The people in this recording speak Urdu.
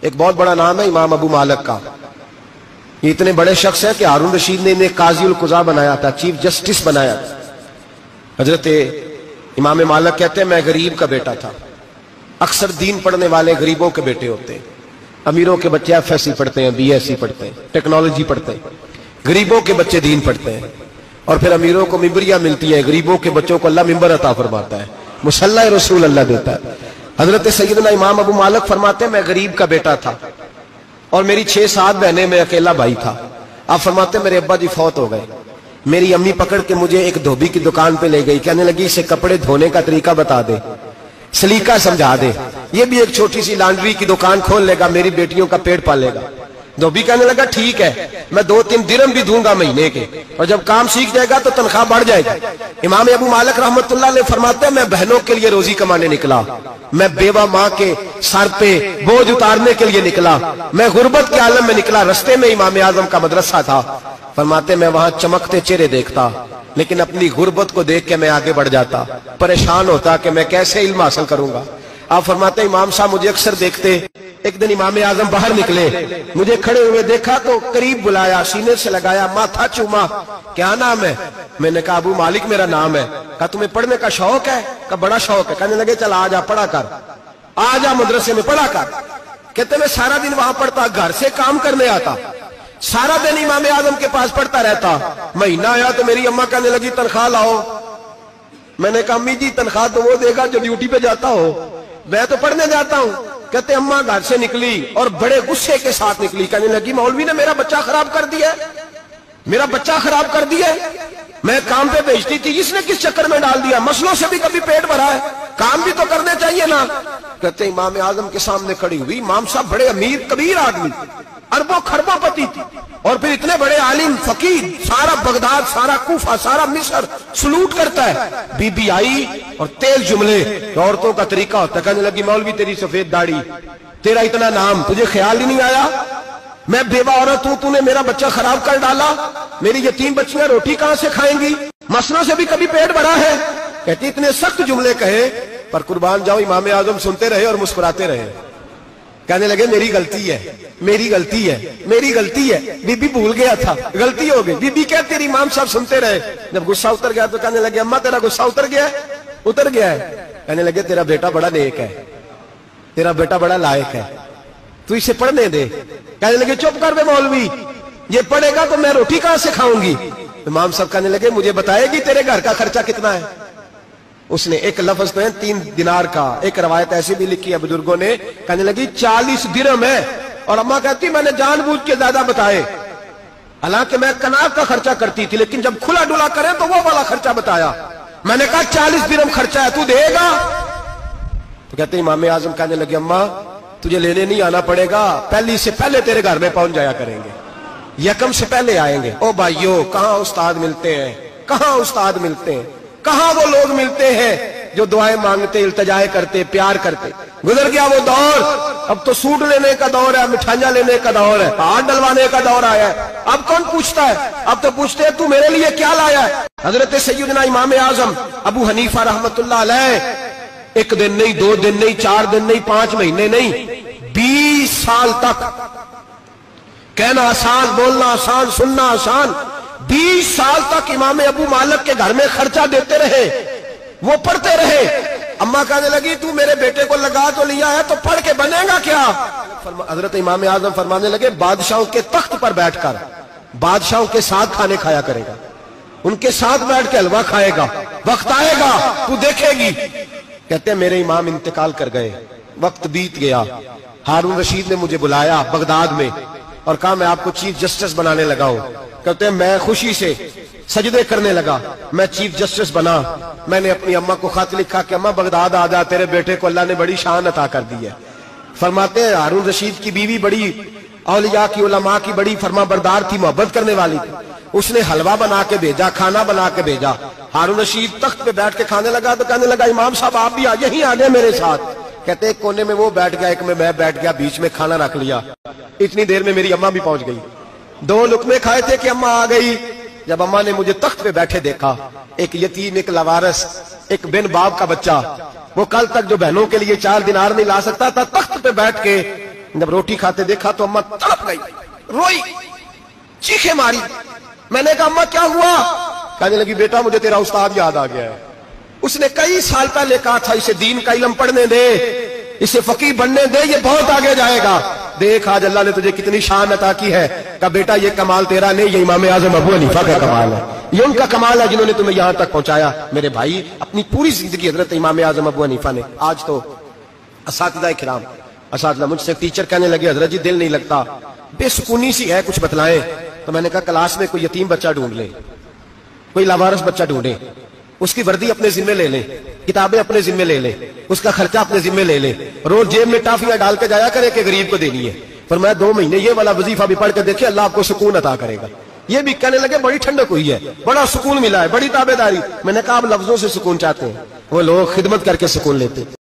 ایک بہت بڑا نام ہے امام ابو مالک کا. یہ اتنے بڑے شخص ہیں کہ ہارون رشید نے انہیں قاضی القضاء بنایا تھا, چیف جسٹس بنایا تھا. حضرت امام مالک کہتے ہیں میں غریب کا بیٹا تھا. اکثر دین پڑھنے والے غریبوں کے بیٹے ہوتے ہیں. امیروں کے بچے ایف ایس سی پڑھتے ہیں, بی ایس سی پڑھتے ہیں, ٹیکنالوجی پڑھتے ہیں. غریبوں کے بچے دین پڑھتے ہیں, اور پھر امیروں کو ممبریاں ملتی ہیں. غریبوں کے بچوں کو اللہ ممبر عطا فرماتا ہے, مصلی رسول اللہ دیتا ہے. حضرت سیدنا امام ابو مالک فرماتے ہیں میں غریب کا بیٹا تھا اور میری 6-7 بہنیں, میں اکیلا بھائی تھا. آپ فرماتے ہیں میرے ابا جی فوت ہو گئے. میری امی پکڑ کے مجھے ایک دھوبی کی دکان پہ لے گئی, کہنے لگی اسے کپڑے دھونے کا طریقہ بتا دے, سلیقہ سمجھا دے, یہ بھی ایک چھوٹی سی لانڈری کی دکان کھول لے گا, میری بیٹیوں کا پیٹ پالے گا. دھوبی کہنے لگا ٹھیک ہے, میں 2-3 درہم بھی دوں گا مہینے کے, اور جب کام سیکھ جائے گا تو تنخواہ بڑھ جائے گی. امام ابو مالک رحمت اللہ علیہ فرماتے ہیں میں بہنوں کے لیے روزی کمانے نکلا, میں بیوہ ماں کے سر پہ بوجھ اتارنے کے لیے نکلا, میں غربت کے عالم میں نکلا. رستے میں امام اعظم کا مدرسہ تھا. فرماتے میں وہاں چمکتے چہرے دیکھتا, لیکن اپنی غربت کو دیکھ کے میں آگے بڑھ جاتا, پریشان ہوتا کہ میں کیسے علم حاصل کروں گا. آپ فرماتے امام صاحب مجھے اکثر دیکھتے. ایک دن امام اعظم باہر نکلے, مجھے کھڑے ہوئے دیکھا تو قریب بلایا, سینے سے لگایا, ماتھا چوما. کیا نام ہے؟ میں نے کہا ابو مالک میرا نام ہے. کہا تمہیں پڑھنے کا شوق ہے؟ کہا بڑا شوق ہے. کہنے لگے چل آ جا پڑھا کر, آ جا مدرسے میں پڑھا کر. کہتے میں سارا دن وہاں پڑھتا, گھر سے کام کرنے آتا, سارا دن امام اعظم کے پاس پڑھتا رہتا. مہینہ آیا تو میری اماں کہنے لگی تنخواہ لاؤ. میں نے کہا امی جی تنخواہ تو وہ دے گا جو ڈیوٹی پہ جاتا ہو, میں تو پڑھنے جاتا ہوں. کہتے اماں گھر سے نکلی اور بڑے غصے کے ساتھ نکلی, کہنے لگی مولوی نے میرا بچہ خراب کر دیا, میرا بچہ خراب کر دیا. میں کام پہ بھیجتی تھی, اس نے کس چکر میں ڈال دیا, مسلوں سے بھی کبھی پیٹ بھرا ہے, کام بھی تو کرنے چاہیے نا. کہتے امام اعظم کے سامنے کھڑی ہوئی. امام صاحب بڑے امیر کبیر آدمی, اربوں خربوں پتی تھی, اور پھر اتنے بڑے عالم فقیر, سارا بغداد, سارا کوفہ, سارا مصر سلوٹ کرتا ہے. بی بی آئی اور تیل جملے, عورتوں کا طریقہ ہوتا ہے. کہنے لگی مولوی تیری سفید داڑھی, تیرا اتنا نام, تجھے خیال ہی نہیں آیا میں بیوہ عورت ہوں, تو نے میرا بچہ خراب کر ڈالا, میری یتیم بچیاں روٹی کہاں سے کھائیں گی, مسلوں سے بھی کبھی پیٹ بھرا ہے. کہتی اتنے سخت جملے کہے, پر قربان جاؤ امام اعظم سنتے رہے اور مسکراتے رہے. کہنے لگے میری غلطی ہے, میری غلطی ہے, میری غلطی ہے. بی بی بھول گیا تھا, غلطی ہو گئی. بی بی کہتے رہی, امام صاحب سنتے رہے. جب غصہ اتر گیا تو کہنے لگے اماں تیرا غصہ اتر گیا ہے؟ اتر گیا ہے. کہنے لگے تیرا بیٹا بڑا نیک ہے, تیرا بیٹا بڑا لائق ہے, تو اسے پڑھنے دے. کہنے لگے چپ کر بے مولوی, یہ پڑھے گا تو میں روٹی کہاں سے کھاؤں گی. امام صاحب کہنے لگے مجھے بتائے گی تیرے گھر کا خرچہ کتنا ہے. اس نے ایک لفظ تو ہے 3 دینار کا, ایک روایت ایسی بھی لکھی ہے بزرگوں نے, کہنے لگی 40 درہم ہے. اور اماں کہتی میں نے جان بوجھ کے زیادہ بتائے, حالانکہ میں کناز کا خرچہ کرتی تھی, لیکن جب کھلا ڈلا کرے تو وہ والا خرچہ بتایا. میں نے کہا 40 درہم خرچہ ہے, تو دے گا؟ تو کہتے امام اعظم کہنے لگے اماں تجھے لینے نہیں آنا پڑے گا, پہلی سے پہلے تیرے گھر میں پہنچ جایا کریں گے, یکم سے پہلے آئیں گے. او بھائیو کہاں استاد ملتے ہیں, کہاں استاد ملتے ہیں, کہاں وہ لوگ ملتے ہیں جو دعائیں مانگتے, التجائے کرتے, پیار کرتے. گزر گیا وہ دور, اب تو سوٹ لینے کا دور ہے, مٹھائیاں لینے کا دور ہے, ہاتھ ڈلوانے کا دور آیا ہے. اب کون پوچھتا ہے, اب تو پوچھتے ہیں تو میرے لیے کیا لایا ہے. حضرت سیدنا امام اعظم ابو حنیفہ رحمت اللہ علیہ 1 دن نہیں, 2 دن نہیں, 4 دن نہیں, 5 مہینے نہیں, 20 سال تک, کہنا آسان, بولنا آسان, سننا آسان, 20 سال تک امام ابو مالک کے گھر میں خرچہ دیتے رہے, وہ پڑھتے رہے. اماں کہنے لگی تو میرے بیٹے کو لگا تو لیا ہے, تو پڑھ کے بنے گا کیا. حضرت امام اعظم فرمانے لگے بادشاہوں کے تخت پر بیٹھ کر بادشاہوں کے ساتھ کھانے کھایا کرے گا, ان کے ساتھ بیٹھ کے حلوہ کھائے گا, وقت آئے گا تو دیکھے گی. کہتے ہیں میرے امام انتقال کر گئے, وقت بیت گیا. ہارون رشید نے مجھے بلایا بغداد میں اور کہا میں آپ کو چیف جسٹس بنانے لگا ہوں. کہتے ہیں میں خوشی سے سجدے کرنے لگا, میں چیف جسٹس بنا. میں نے اپنی اماں کو خط لکھا کہ اماں بغداد آ جا, تیرے بیٹے کو اللہ نے بڑی شان عطا کر دی ہے. فرماتے ہیں ہارون رشید کی بیوی بڑی اولیاء کی, علماء کی بڑی فرما بردار تھی, محبت کرنے والی تھی. اس نے حلوہ بنا کے بھیجا, کھانا بنا کے بھیجا. ہارون رشید تخت پہ بیٹھ کے کھانے لگا تو کہنے لگا امام صاحب آپ بھی یہیں آ گئے میرے ساتھ. کہتے ایک کونے میں وہ بیٹھ گیا, ایک میں بیٹھ گیا, بیچ میں کھانا رکھ لیا. اتنی دیر میں میری اماں بھی پہنچ گئی. 2 لقمے کھائے تھے کہ اماں آ گئی. جب اماں نے مجھے تخت پہ بیٹھے دیکھا, ایک یتیم, ایک لاوارث, ایک بن باپ کا بچہ, وہ کل تک جو بہنوں کے لیے 4 دینار نہیں لا سکتا تھا, تخت پہ بیٹھ کے جب روٹی کھاتے دیکھا تو اماں تڑپ گئی, روئی, چیخیں ماری. میں نے کہا اماں کیا ہوا؟ کہنے لگی بیٹا مجھے تیرا استاد یاد آ گیا ہے, اس نے کئی سال پہلے کہا تھا اسے دین کا علم پڑھنے دے, اسے فقیہ بننے دے, یہ بہت آگے جائے گا. دیکھ آج اللہ نے تجھے کتنی شان عطا کی ہے. کہا بیٹا یہ کمال تیرا نہیں, یہ امام اعظم ابو حنیفہ کا کمال ہے, یہ ان کا کمال ہے جنہوں نے تمہیں یہاں تک پہنچایا. میرے بھائی اپنی پوری زندگی حضرت امام اعظم ابو حنیفہ نے. آج تو اساتذہ کرام, اساتذہ مجھ سے ٹیچر کہنے لگے حضرت جی دل نہیں لگتا, بے سکونی سی ہے, کچھ بتلائیں. تو میں نے کہا کلاس میں کوئی یتیم بچہ ڈھونڈ لیں, کوئی لاوارث بچہ ڈھونڈیں, اس کی وردی اپنے ذمہ لے لیں, کتابیں اپنے ذمہ لے لیں, اس کا خرچہ اپنے ذمہ لے لیں, روز جیب میں ٹافیاں ڈال کے جایا کرے کہ غریب کو دینی ہے. پر میں 2 مہینے یہ والا وظیفہ بھی پڑھ کے دیکھے, اللہ آپ کو سکون عطا کرے گا. یہ بھی کہنے لگے بڑی ٹھنڈک ہوئی ہے, بڑا سکون ملا ہے, بڑی تابعداری. میں نے کہا آپ لفظوں سے سکون چاہتے ہیں, وہ لوگ خدمت کر کے سکون لیتے.